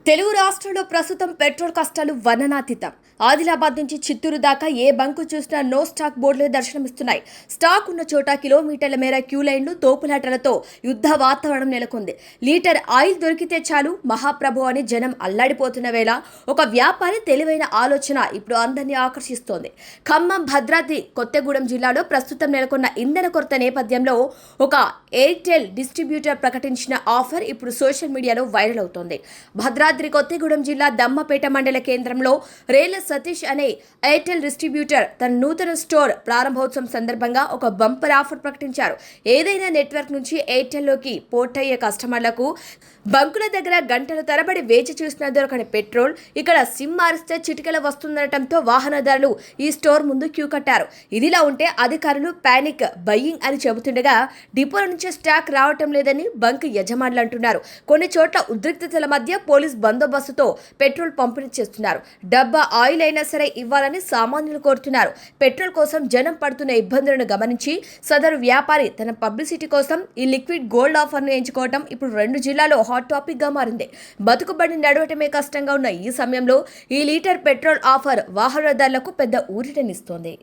తెలుగు రాష్ట్రంలో ప్రస్తుతం పెట్రోల్ కష్టాలు వర్ణనాతీతం. ఆదిలాబాద్ నుంచి చిత్తూరు దాకా ఏ బంకు చూసినా నో స్టాక్ బోర్డులే దర్శనమిస్తున్నాయి. స్టాక్ ఉన్న చోట కిలోమీటర్ల మేర క్యూ లైన్లు, తోపులాటలతో యుద్ధ వాతావరణం నెలకొంది. లీటర్ ఆయిల్ దొరికితే చాలు మహాప్రభు అని జనం అల్లాడిపోతున్న వేళ ఒక వ్యాపారి తెలివైన ఆలోచన ఇప్పుడు అందరినీ ఆకర్షిస్తోంది. ఖమ్మం, భద్రాద్రి కొత్తగూడెం జిల్లాలో ప్రస్తుతం నెలకొన్న ఇంధన కొరత నేపథ్యంలో ఒక ఎయిర్టెల్ డిస్ట్రిబ్యూటర్ ప్రకటించిన ఆఫర్ ఇప్పుడు సోషల్ మీడియాలో వైరల్ అవుతోంది. భద్రాద్రి కొత్తగూడెం జిల్లా దమ్మపేట మండల కేంద్రంలో రేల సతీష్ అనే ఎయిర్టెల్ డిస్ట్రిబ్యూటర్ తన నూతన స్టోర్ ప్రారంభోత్సవం సందర్భంగా ఒక బంపర్ ఆఫర్ ప్రకటించారు. ఏదైనా నెట్వర్క్ నుంచి ఎయిర్టెల్లోకి పోర్ట్ అయ్యే కస్టమర్లకు బంకుల దగ్గర గంటల తరబడి వేచి చూసిన దొరకని పెట్రోల్ ఇక్కడ సిమ్ మారిస్తే చిటికెల వస్తుందనటంతో వాహనదారులు ఈ స్టోర్ ముందు క్యూ కట్టారు. ఇదిలా ఉంటే అధికారులు పానిక్ బయ్యింగ్ అని చెబుతుండగా డిపోల నుంచి స్టాక్ రావటం లేదని బంక్ యజమానులు అంటున్నారు. కొన్ని చోట్ల ఉద్రిక్తతల మధ్య పోలీస్ బందోబస్తుతో పెట్రోల్ పంపిణీ చేస్తున్నారు. డబ్బా ఆయిల్ అయినా సరే ఇవ్వాలని సామాన్యులు కోరుతున్నారు. పెట్రోల్ కోసం జనం పడుతున్న ఇబ్బందులను గమనించి సదరు వ్యాపారి తన పబ్లిసిటీ కోసం ఈ లిక్విడ్ గోల్డ్ ఆఫర్ను ఎంచుకోవడం ఇప్పుడు 2 జిల్లాలో హాట్ టాపిక్ గా మారింది. బతుకుబడి నడవటమే కష్టంగా ఉన్న ఈ సమయంలో ఈ లీటర్ పెట్రోల్ ఆఫర్ వాహనదారులకు పెద్ద ఊరటనిస్తోంది.